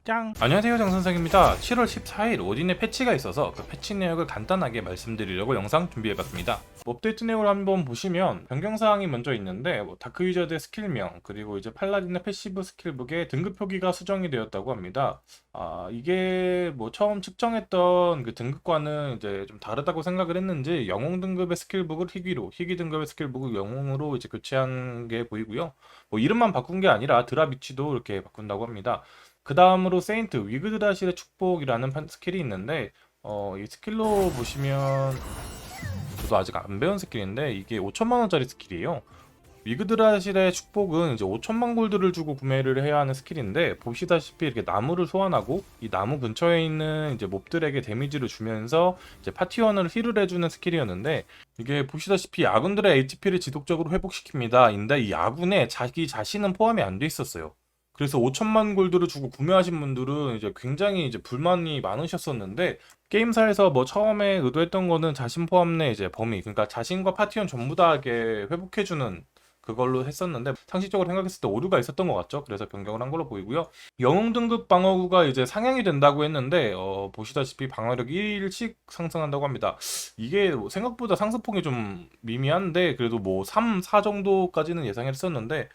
짱! 안녕하세요, 장선생입니다. 7월 14일 오딘에 패치가 있어서 그 패치 내역을 간단하게 말씀드리려고 영상 준비해봤습니다. 업데이트 내용을 한번 보시면 변경사항이 먼저 있는데 다크 위저드의 스킬명 그리고 이제 팔라딘의 패시브 스킬북에 등급 표기가 수정이 되었다고 합니다. 이게 처음 측정했던 그 등급과는 이제 좀 다르다고 생각을 했는지 영웅 등급의 스킬북을 희귀로, 희귀 등급의 스킬북을 영웅으로 이제 교체한 게 보이고요. 이름만 바꾼 게 아니라 드랍 위치도 이렇게 바꾼다고 합니다. 그 다음으로 세인트 위그드라실의 축복이라는 스킬이 있는데 이 스킬로 보시면 저도 아직 안 배운 스킬인데 이게 5천만원짜리 스킬이에요. 위그드라실의 축복은 이제 5천만 골드를 주고 구매를 해야 하는 스킬인데 보시다시피 이렇게 나무를 소환하고 이 나무 근처에 있는 이제 몹들에게 데미지를 주면서 이제 파티원을 힐을 해주는 스킬이었는데 이게 보시다시피 아군들의 HP를 지속적으로 회복시킵니다. 인데 이 아군에 자기 자신은 포함이 안 돼 있었어요. 그래서 5천만 골드를 주고 구매하신 분들은 이제 굉장히 이제 불만이 많으셨었는데 게임사에서 처음에 의도했던 거는 자신 포함 내 이제 범위, 그러니까 자신과 파티원 전부 다에게 회복해주는 그걸로 했었는데 상식적으로 생각했을 때 오류가 있었던 것 같죠. 그래서 변경을 한 걸로 보이고요. 영웅 등급 방어구가 이제 상향이 된다고 했는데 보시다시피 방어력 1씩 상승한다고 합니다. 이게 생각보다 상승폭이 좀 미미한데 그래도 3, 4 정도까지는 예상했었는데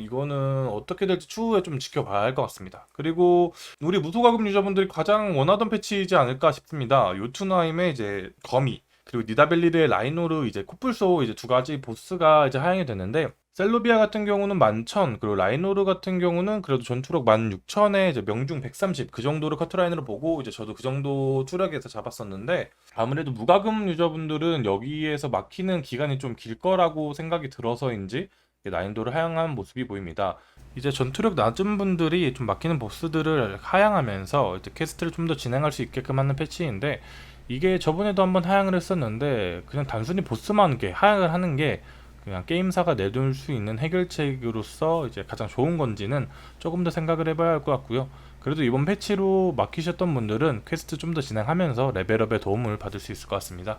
이거는 어떻게 될지 추후에 좀 지켜봐야 할 것 같습니다. 그리고 우리 무소가금 유저분들이 가장 원하던 패치이지 않을까 싶습니다. 요투나임의 이제 거미 그리고 니다벨리르의 라이노르 이제 코뿔소 이제 두 가지 보스가 이제 하향이 됐는데 셀로비아 같은 경우는 11,000 그리고 라이노르 같은 경우는 그래도 전투력 16,000에 이제 명중 130 그 정도를 커트라인으로 보고 이제 저도 그 정도 투력에서 잡았었는데 아무래도 무과금 유저분들은 여기에서 막히는 기간이 좀 길 거라고 생각이 들어서인지 난이도를 하향한 모습이 보입니다. 이제 전투력 낮은 분들이 좀 막히는 보스들을 하향하면서 이제 퀘스트를 좀 더 진행할 수 있게끔 하는 패치인데 이게 저번에도 한번 하향을 했었는데 그냥 단순히 보스만 이렇게 하향을 하는 게 그냥 게임사가 내놓을 수 있는 해결책으로서 이제 가장 좋은 건지는 조금 더 생각을 해봐야 할 것 같고요. 그래도 이번 패치로 막히셨던 분들은 퀘스트 좀 더 진행하면서 레벨업에 도움을 받을 수 있을 것 같습니다.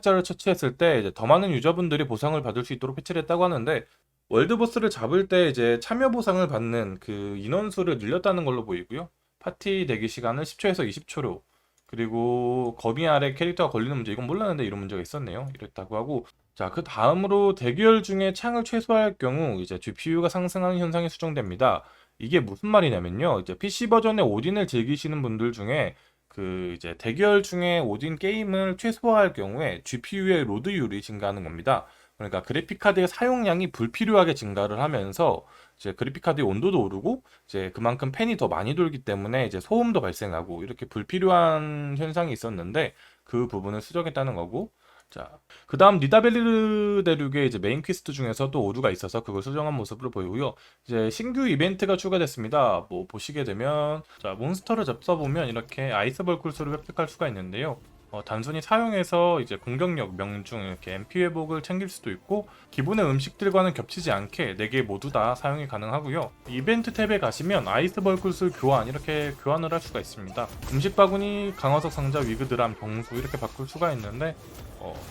자를 처치했을 때 이제 더 많은 유저분들이 보상을 받을 수 있도록 패치를 했다고 하는데 월드보스를 잡을 때 이제 참여 보상을 받는 그 인원수를 늘렸다는 걸로 보이고요. 파티 대기 시간을 10초에서 20초로 그리고 거미 아래 캐릭터가 걸리는 문제 이건 몰랐는데 이런 문제가 있었네요. 이랬다고 하고 자, 그 다음으로 대결 중에 창을 최소화할 경우 이제 GPU가 상승하는 현상이 수정됩니다. 이게 무슨 말이냐면요. 이제 PC 버전의 오딘을 즐기시는 분들 중에 그 이제 대결 중에 오딘 게임을 최소화할 경우에 GPU의 로드율이 증가하는 겁니다. 그러니까 그래픽카드의 사용량이 불필요하게 증가를 하면서 이제 그래픽카드의 온도도 오르고 이제 그만큼 팬이 더 많이 돌기 때문에 이제 소음도 발생하고 이렇게 불필요한 현상이 있었는데 그 부분을 수정했다는 거고 자, 그 다음 니다벨리르 대륙의 이제 메인 퀘스트 중에서 또 오류가 있어서 그걸 수정한 모습으로 보이고요. 이제 신규 이벤트가 추가됐습니다. 보시게 되면 자, 몬스터를 잡숴보면 이렇게 아이스 벌쿨스를 획득할 수가 있는데요. 단순히 사용해서 이제 공격력, 명중, 이렇게 MP 회복을 챙길 수도 있고 기본의 음식들과는 겹치지 않게 4개 모두 다 사용이 가능하고요. 이벤트 탭에 가시면 아이스 벌쿨스 교환 이렇게 교환을 할 수가 있습니다. 음식 바구니, 강화석 상자, 위그드람, 병수 이렇게 바꿀 수가 있는데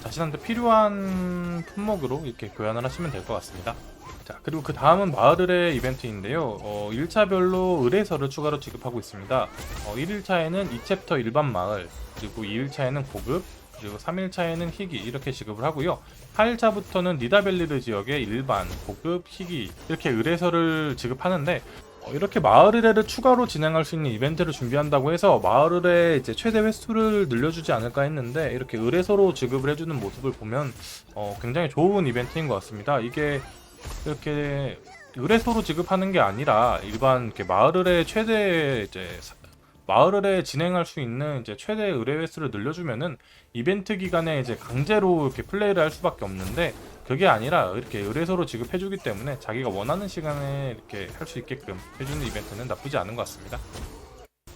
자신한테 필요한 품목으로 이렇게 교환을 하시면 될 것 같습니다. 자, 그리고 그 다음은 마을의 이벤트인데요. 1차별로 의뢰서를 추가로 지급하고 있습니다. 1일차에는 2챕터 일반 마을, 그리고 2일차에는 고급, 그리고 3일차에는 희귀 이렇게 지급을 하고요. 4일차부터는 니다벨리르 지역의 일반, 고급, 희귀 이렇게 의뢰서를 지급하는데 이렇게 마을 의뢰를 추가로 진행할 수 있는 이벤트를 준비한다고 해서 마을 의뢰 이제 최대 횟수를 늘려주지 않을까 했는데 이렇게 의뢰서로 지급을 해주는 모습을 보면 굉장히 좋은 이벤트인 것 같습니다. 이게 이렇게 의뢰소로 지급하는 게 아니라 일반 이렇게 마을 의뢰 최대 이제 마을 의뢰 진행할 수 있는 이제 최대 의뢰 횟수를 늘려주면은 이벤트 기간에 이제 강제로 이렇게 플레이를 할 수밖에 없는데 그게 아니라 이렇게 의뢰소로 지급해주기 때문에 자기가 원하는 시간에 이렇게 할 수 있게끔 해주는 이벤트는 나쁘지 않은 것 같습니다.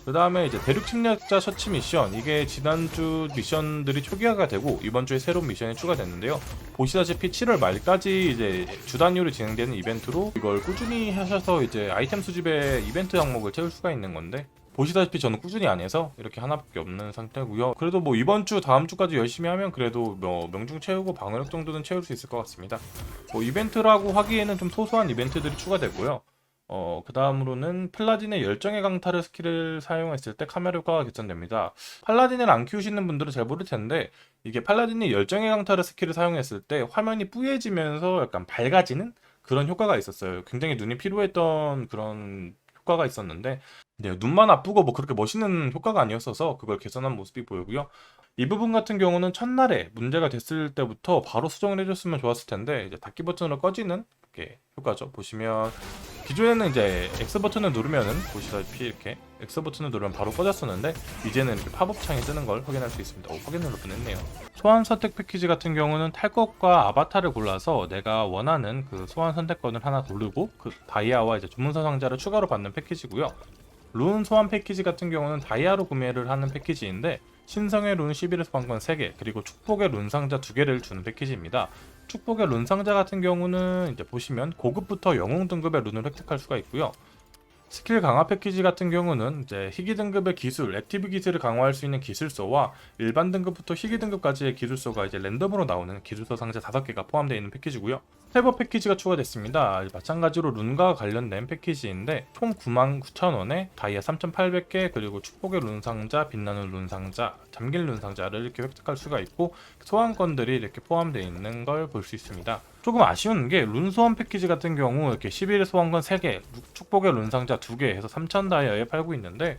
그 다음에 이제 대륙 침략자 셔츠 미션 이게 지난주 미션들이 초기화가 되고 이번 주에 새로운 미션이 추가됐는데요. 보시다시피 7월 말까지 이제 주 단위로 진행되는 이벤트로 이걸 꾸준히 하셔서 이제 아이템 수집에 이벤트 항목을 채울 수가 있는 건데 보시다시피 저는 꾸준히 안 해서 이렇게 하나밖에 없는 상태고요. 그래도 이번 주 다음 주까지 열심히 하면 그래도 명중 채우고 방어력 정도는 채울 수 있을 것 같습니다. 이벤트라고 하기에는 좀 소소한 이벤트들이 추가되고요. 그 다음으로는 팔라딘의 열정의 강타를 스킬을 사용했을 때 카메라 효과가 개선됩니다. 팔라딘을 안 키우시는 분들은 잘 모를 텐데 이게 팔라딘이 열정의 강타를 스킬을 사용했을 때 화면이 뿌얘지면서 약간 밝아지는 그런 효과가 있었어요. 굉장히 눈이 피로했던 그런 효과가 있었는데 네, 눈만 아프고 뭐 그렇게 멋있는 효과가 아니었어서 그걸 개선한 모습이 보이고요. 이 부분 같은 경우는 첫날에 문제가 됐을 때부터 바로 수정을 해줬으면 좋았을 텐데 이제 닫기 버튼으로 꺼지는 게 효과죠. 보시면 기존에는 이제 X 버튼을 누르면은 보시다시피 이렇게 X 버튼을 누르면 바로 꺼졌었는데 이제는 이렇게 팝업 창이 뜨는 걸 확인할 수 있습니다. 확인 눌러 보냈네요. 소환 선택 패키지 같은 경우는 탈 것과 아바타를 골라서 내가 원하는 그 소환 선택권을 하나 고르고 그 다이아와 이제 주문서 상자를 추가로 받는 패키지고요. 룬 소환 패키지 같은 경우는 다이아로 구매를 하는 패키지인데 신성의 룬 11의 소환권 3개 그리고 축복의 룬 상자 2개를 주는 패키지입니다. 축복의 룬 상자 같은 경우는 이제 보시면 고급부터 영웅 등급의 룬을 획득할 수가 있고요. 스킬 강화 패키지 같은 경우는 이제 희귀 등급의 기술, 액티브 기술을 강화할 수 있는 기술서와 일반 등급부터 희귀 등급까지의 기술서가 이제 랜덤으로 나오는 기술서 상자 5개가 포함되어 있는 패키지고요. 스텝업 패키지가 추가됐습니다. 마찬가지로 룬과 관련된 패키지인데 총 99,000원에 다이아 3,800개 그리고 축복의 룬 상자, 빛나는 룬 상자, 잠긴 룬 상자를 이렇게 획득할 수가 있고 소환권들이 이렇게 포함되어 있는 걸 볼 수 있습니다. 조금 아쉬운 게 룬 소환 패키지 같은 경우 이렇게 11의 소환권 3개, 축복의 룬 상자 2개 해서 3,000 다이아에 팔고 있는데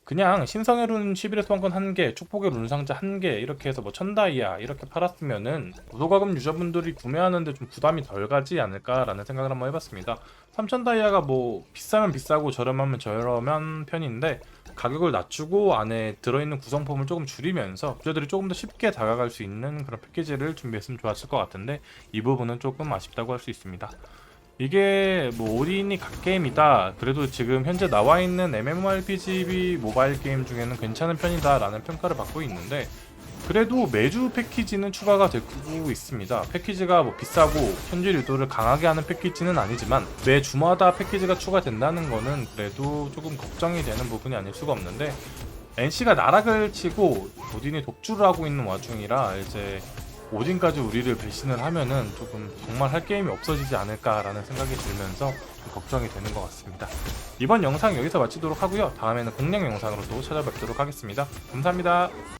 그냥 신성의 룬 11의 소환권 1개, 축복의 룬 상자 1개 이렇게 해서 뭐 1000 다이아 이렇게 팔았으면은 무도가금 유저분들이 구매하는데 좀 부담이 덜 가지 않을까라는 생각을 한번 해봤습니다. 3000 다이아가 뭐 비싸면 비싸고 저렴하면 저렴한 편인데 가격을 낮추고 안에 들어있는 구성품을 조금 줄이면서 유저들이 조금 더 쉽게 다가갈 수 있는 그런 패키지를 준비했으면 좋았을 것 같은데 이 부분은 조금 아쉽다고 할 수 있습니다. 이게 뭐 오딘이 갓게임이다 그래도 지금 현재 나와있는 MMORPG 모바일 게임 중에는 괜찮은 편이다 라는 평가를 받고 있는데 그래도 매주 패키지는 추가가 되고 있습니다. 패키지가 뭐 비싸고 현질 유도를 강하게 하는 패키지는 아니지만 매 주마다 패키지가 추가된다는 거는 그래도 조금 걱정이 되는 부분이 아닐 수가 없는데 NC가 나락을 치고 오딘이 독주를 하고 있는 와중이라 이제 오딘까지 우리를 배신을 하면은 조금 정말 할 게임이 없어지지 않을까라는 생각이 들면서 걱정이 되는 것 같습니다. 이번 영상 여기서 마치도록 하고요. 다음에는 공략 영상으로 또 찾아뵙도록 하겠습니다. 감사합니다.